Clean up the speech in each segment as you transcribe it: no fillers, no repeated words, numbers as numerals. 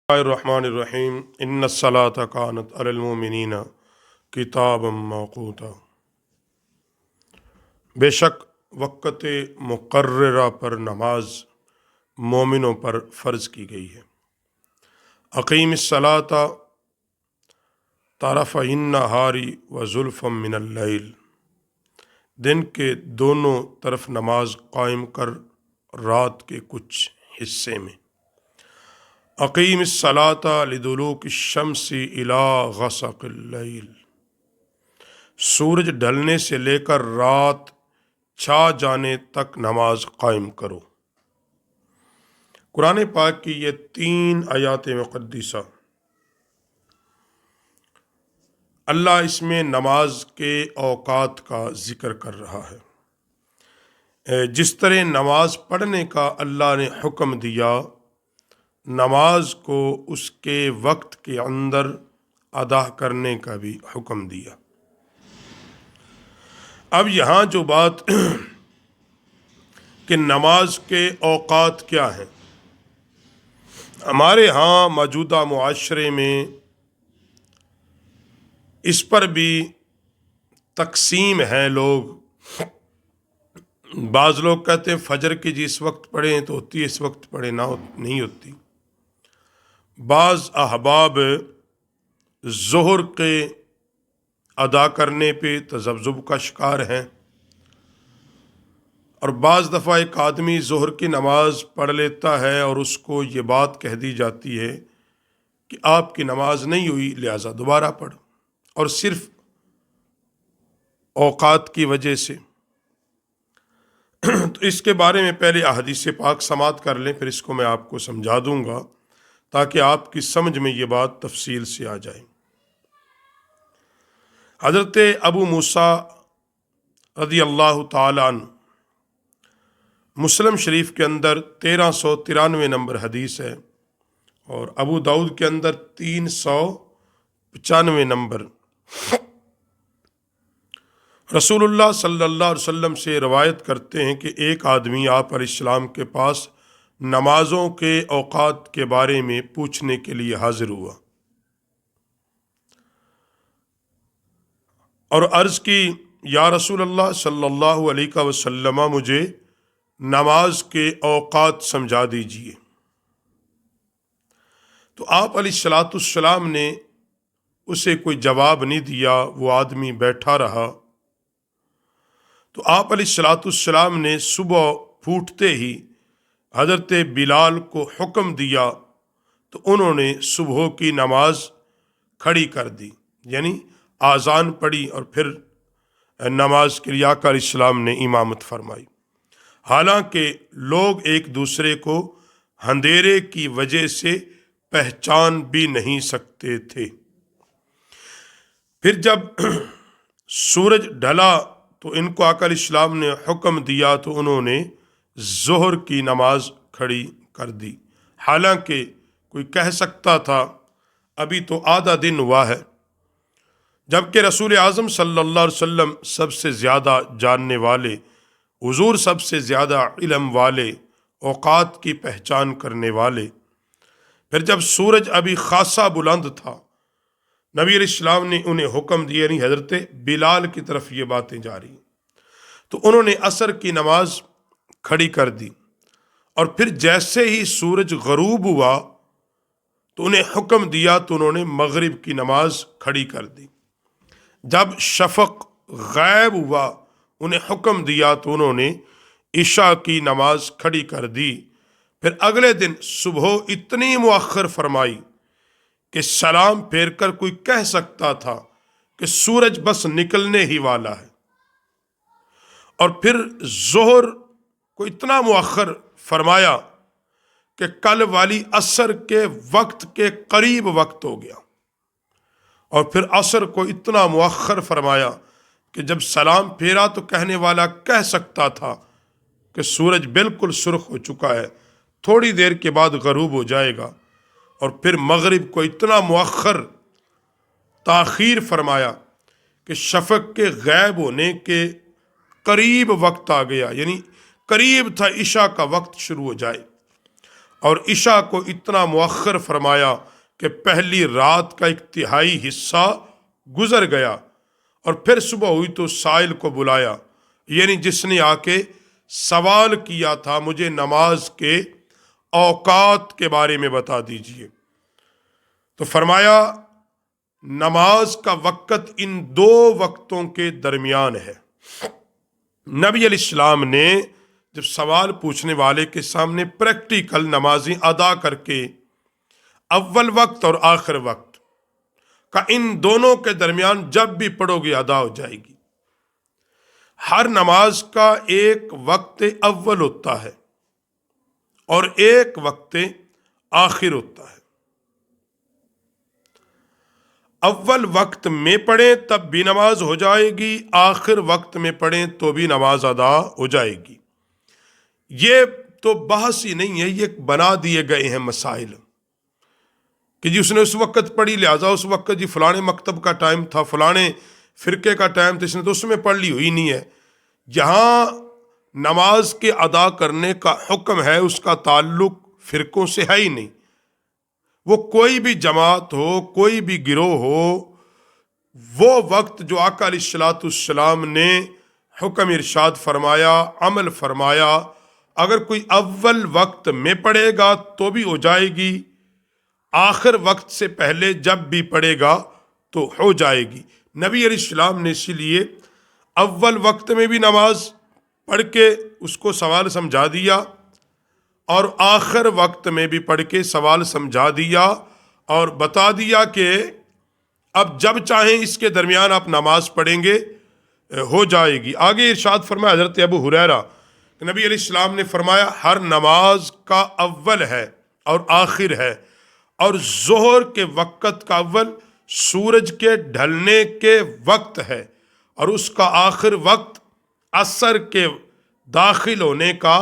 الرحمن الرحیم ان الصلاۃ کانت علی المؤمنین کتابا موقوتا۔ بے شک وقت مقررہ پر نماز مومنوں پر فرض کی گئی ہے۔ اقیم الصلاۃ طرفی النہار وزلفا من اللیل، دن کے دونوں طرف نماز قائم کر رات کے کچھ حصے میں۔ اقیم الصلاۃ لدلوک الشمس الی غسق اللیل، سورج ڈھلنے سے لے کر رات چھا جانے تک نماز قائم کرو۔ قرآن پاک کی یہ 3 آیات مقدسہ، اللہ اس میں نماز کے اوقات کا ذکر کر رہا ہے۔ جس طرح نماز پڑھنے کا اللہ نے حکم دیا، نماز کو اس کے وقت کے اندر ادا کرنے کا بھی حکم دیا۔ اب یہاں جو بات کہ نماز کے اوقات کیا ہیں، ہمارے ہاں موجودہ معاشرے میں اس پر بھی تقسیم ہے۔ بعض لوگ کہتے ہیں فجر کی جس وقت پڑھیں تو ہوتی ہے، اس وقت پڑھیں نہیں ہوتی۔ بعض احباب ظہر کے ادا کرنے پہ تذبذب کا شکار ہیں، اور بعض دفعہ ایک آدمی ظہر کی نماز پڑھ لیتا ہے اور اس کو یہ بات کہہ دی جاتی ہے کہ آپ کی نماز نہیں ہوئی، لہذا دوبارہ پڑھ، اور صرف اوقات کی وجہ سے۔ تو اس کے بارے میں پہلے احادیث پاک سماعت کر لیں، پھر اس کو میں آپ کو سمجھا دوں گا تاکہ آپ کی سمجھ میں یہ بات تفصیل سے آ جائے۔ حضرت ابو موسیٰ رضی اللہ تعالیٰ عنہ، مسلم شریف کے اندر 1393 نمبر حدیث ہے، اور ابو داؤد کے اندر 395 نمبر۔ رسول اللہ صلی اللہ علیہ وسلم سے روایت کرتے ہیں کہ ایک آدمی آپ علیہ السلام کے پاس نمازوں کے اوقات کے بارے میں پوچھنے کے لیے حاضر ہوا اور عرض کی، یا رسول اللہ صلی اللہ علیہ وسلم، مجھے نماز کے اوقات سمجھا دیجیے۔ تو آپ علیہ السلام نے اسے کوئی جواب نہیں دیا، وہ آدمی بیٹھا رہا۔ تو آپ علیہ السلام نے صبح پھوٹتے ہی حضرت بلال کو حکم دیا، تو انہوں نے صبح کی نماز کھڑی کر دی، یعنی آذان پڑھی، اور پھر نماز کے لیے آقا علیہ السلام نے امامت فرمائی۔ حالانکہ لوگ ایک دوسرے کو اندھیرے کی وجہ سے پہچان بھی نہیں سکتے تھے۔ پھر جب سورج ڈھلا تو ان کو آقا علیہ السلام نے حکم دیا، تو انہوں نے ظہر کی نماز کھڑی کر دی۔ حالانکہ کوئی کہہ سکتا تھا ابھی تو آدھا دن ہوا ہے، جبکہ رسول اعظم صلی اللہ علیہ وسلم سب سے زیادہ جاننے والے، حضور سب سے زیادہ علم والے، اوقات کی پہچان کرنے والے۔ پھر جب سورج ابھی خاصا بلند تھا، نبی علیہ السلام نے انہیں حکم دیا، نہیں حضرت بلال کی طرف یہ باتیں جاری، تو انہوں نے عصر کی نماز کھڑی کر دی، اور پھر جیسے ہی سورج غروب ہوا تو انہیں حکم دیا، تو انہوں نے مغرب کی نماز کھڑی کر دی۔ جب شفق غائب ہوا انہیں حکم دیا، تو انہوں نے عشاء کی نماز کھڑی کر دی۔ پھر اگلے دن صبح اتنی مؤخر فرمائی کہ سلام پھیر کر کوئی کہہ سکتا تھا کہ سورج بس نکلنے ہی والا ہے، اور پھر ظہر کو اتنا مؤخر فرمایا کہ کل والی عصر کے وقت کے قریب وقت ہو گیا، اور پھر عصر کو اتنا مؤخر فرمایا کہ جب سلام پھیرا تو کہنے والا کہہ سکتا تھا کہ سورج بالکل سرخ ہو چکا ہے، تھوڑی دیر کے بعد غروب ہو جائے گا، اور پھر مغرب کو اتنا مؤخر تاخیر فرمایا کہ شفق کے غائب ہونے کے قریب وقت آ گیا، یعنی قریب تھا عشاء کا وقت شروع ہو جائے، اور عشاء کو اتنا مؤخر فرمایا کہ پہلی رات کا ایک تہائی حصہ گزر گیا، اور پھر صبح ہوئی تو سائل کو بلایا، یعنی جس نے آ کے سوال کیا تھا مجھے نماز کے اوقات کے بارے میں بتا دیجئے، تو فرمایا نماز کا وقت ان دو وقتوں کے درمیان ہے۔ نبی علیہ السلام نے جب سوال پوچھنے والے کے سامنے پریکٹیکل نمازیں ادا کر کے اول وقت اور آخر وقت کا ان دونوں کے درمیان جب بھی پڑھو گے ادا ہو جائے گی۔ ہر نماز کا ایک وقت اول ہوتا ہے اور ایک وقت آخر ہوتا ہے۔ اول وقت میں پڑھیں تب بھی نماز ہو جائے گی، آخر وقت میں پڑھیں تو بھی نماز ادا ہو جائے گی۔ یہ تو بحث ہی نہیں ہے، یہ بنا دیے گئے ہیں مسائل کہ جی اس نے اس وقت پڑھی لہذا اس وقت جی فلانے مکتب کا ٹائم تھا، فلانے فرقے کا ٹائم تھا، اس نے تو اس میں پڑھ لی ہوئی نہیں ہے۔ یہاں نماز کے ادا کرنے کا حکم ہے، اس کا تعلق فرقوں سے ہے ہی نہیں۔ وہ کوئی بھی جماعت ہو، کوئی بھی گروہ ہو، وہ وقت جو آقا علیہ الصلوۃ والسلام نے حکم ارشاد فرمایا، عمل فرمایا، اگر کوئی اول وقت میں پڑھے گا تو بھی ہو جائے گی، آخر وقت سے پہلے جب بھی پڑھے گا تو ہو جائے گی۔ نبی علیہ السلام نے اسی لیے اول وقت میں بھی نماز پڑھ کے اس کو سوال سمجھا دیا اور آخر وقت میں بھی پڑھ کے سوال سمجھا دیا اور بتا دیا کہ اب جب چاہیں اس کے درمیان آپ نماز پڑھیں گے ہو جائے گی۔ آگے ارشاد فرمایا حضرت ابو ہریرہ، نبی علیہ السلام نے فرمایا ہر نماز کا اول ہے اور آخر ہے، اور ظہر کے وقت کا اول سورج کے ڈھلنے کے وقت ہے اور اس کا آخر وقت عصر کے داخل ہونے کا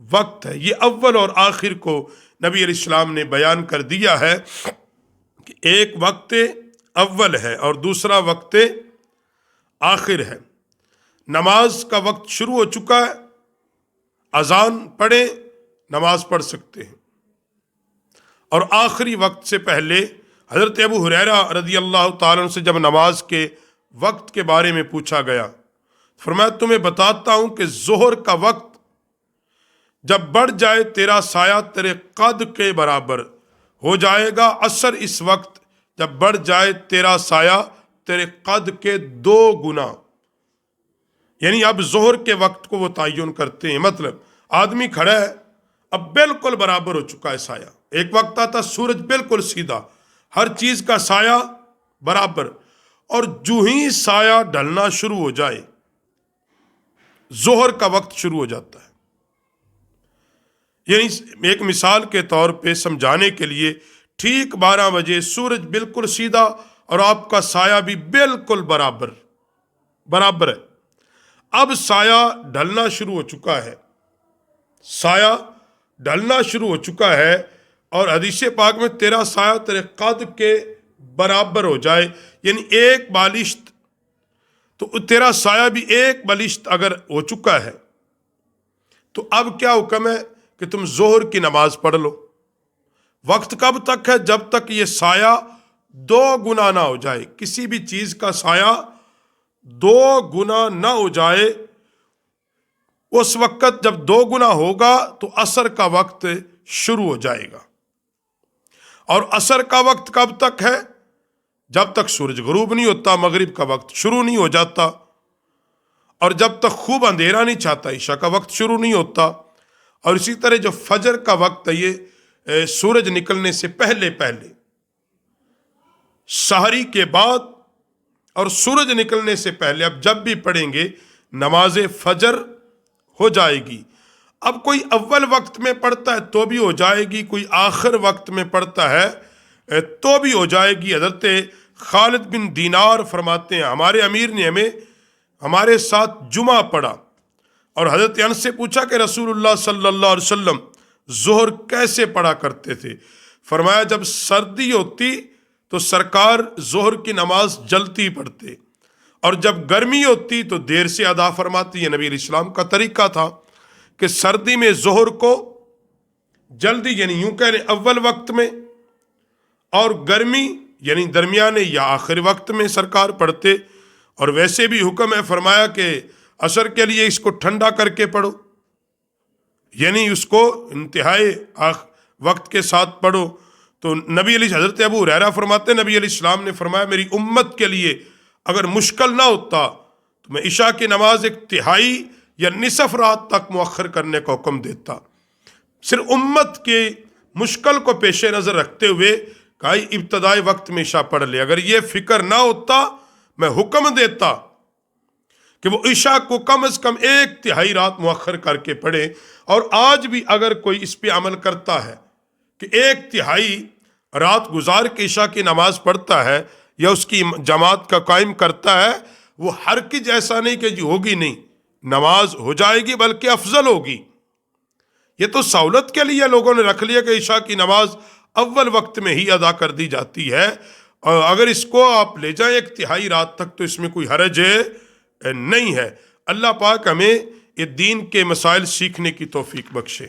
وقت ہے۔ یہ اول اور آخر کو نبی علیہ السلام نے بیان کر دیا ہے کہ ایک وقت اول ہے اور دوسرا وقت آخر ہے۔ نماز کا وقت شروع ہو چکا ہے، اذان پڑھیں نماز پڑھ سکتے ہیں، اور آخری وقت سے پہلے حضرت ابو ہریرہ رضی اللہ تعالیٰ عنہ سے جب نماز کے وقت کے بارے میں پوچھا گیا، فرمایا تمہیں بتاتا ہوں کہ ظہر کا وقت جب بڑھ جائے تیرا سایہ تیرے قد کے برابر ہو جائے گا، عصر اس وقت جب بڑھ جائے تیرا سایہ تیرے قد کے 2 گنا، یعنی اب ظہر کے وقت کو وہ تعین کرتے ہیں۔ مطلب آدمی کھڑا ہے، اب بالکل برابر ہو چکا ہے سایہ۔ ایک وقت آتا سورج بالکل سیدھا، ہر چیز کا سایہ برابر، اور جو ہی سایہ ڈھلنا شروع ہو جائے ظہر کا وقت شروع ہو جاتا ہے۔ یعنی ایک مثال کے طور پہ سمجھانے کے لیے ٹھیک 12 بجے سورج بالکل سیدھا اور آپ کا سایہ بھی بالکل برابر ہے۔ اب سایہ ڈھلنا شروع ہو چکا ہے، سایہ ڈھلنا شروع ہو چکا ہے، اور حدیث پاک میں تیرا سایہ تیرے قد کے برابر ہو جائے، یعنی ایک بالشت، تو تیرا سایہ بھی ایک بالشت اگر ہو چکا ہے تو اب کیا حکم ہے کہ تم ظہر کی نماز پڑھ لو۔ وقت کب تک ہے؟ جب تک یہ سایہ 2 گنا نہ ہو جائے، کسی بھی چیز کا سایہ 2 گنا نہ ہو جائے، اس وقت جب 2 گنا ہوگا تو عصر کا وقت شروع ہو جائے گا۔ اور عصر کا وقت کب تک ہے؟ جب تک سورج غروب نہیں ہوتا، مغرب کا وقت شروع نہیں ہو جاتا، اور جب تک خوب اندھیرا نہیں چھاتا عشاء کا وقت شروع نہیں ہوتا۔ اور اسی طرح جو فجر کا وقت ہے یہ سورج نکلنے سے پہلے سحری کے بعد اور سورج نکلنے سے پہلے اب جب بھی پڑھیں گے نماز فجر ہو جائے گی۔ اب کوئی اول وقت میں پڑھتا ہے تو بھی ہو جائے گی، کوئی آخر وقت میں پڑھتا ہے تو بھی ہو جائے گی۔ حضرت خالد بن دینار فرماتے ہیں ہمارے امیر نے ہمارے ساتھ جمعہ پڑھا اور حضرت انس سے پوچھا کہ رسول اللہ صلی اللہ علیہ وسلم ظہر کیسے پڑھا کرتے تھے؟ فرمایا جب سردی ہوتی تو سرکار ظہر کی نماز جلدی پڑھتے، اور جب گرمی ہوتی تو دیر سے ادا فرماتی۔ یہ نبی علیہ السلام کا طریقہ تھا کہ سردی میں ظہر کو جلدی یعنی یوں کہہ لیں اول وقت میں، اور گرمی یعنی درمیانے یا آخر وقت میں سرکار پڑھتے، اور ویسے بھی حکم ہے فرمایا کہ عصر کے لیے اس کو ٹھنڈا کر کے پڑھو، یعنی اس کو انتہائی وقت کے ساتھ پڑھو۔ تو نبی علیہ حضرت ابو ہریرہ فرماتے ہیں نبی علیہ السلام نے فرمایا میری امت کے لیے اگر مشکل نہ ہوتا تو میں عشاء کی نماز ایک تہائی یا نصف رات تک مؤخر کرنے کا حکم دیتا، صرف امت کے مشکل کو پیش نظر رکھتے ہوئے کہا ابتدائی وقت میں عشاء پڑھ لے۔ اگر یہ فکر نہ ہوتا میں حکم دیتا کہ وہ عشاء کو کم از کم ایک تہائی رات مؤخر کر کے پڑھے، اور آج بھی اگر کوئی اس پہ عمل کرتا ہے کہ ایک تہائی رات گزار کے عشاء کی نماز پڑھتا ہے یا اس کی جماعت کا قائم کرتا ہے، وہ ہرگز ایسا نہیں کہ جی ہوگی نہیں، نماز ہو جائے گی بلکہ افضل ہوگی۔ یہ تو سہولت کے لیے لوگوں نے رکھ لیا کہ عشاء کی نماز اول وقت میں ہی ادا کر دی جاتی ہے، اور اگر اس کو آپ لے جائیں ایک تہائی رات تک تو اس میں کوئی حرج نہیں ہے۔ اللہ پاک ہمیں یہ دین کے مسائل سیکھنے کی توفیق بخشے۔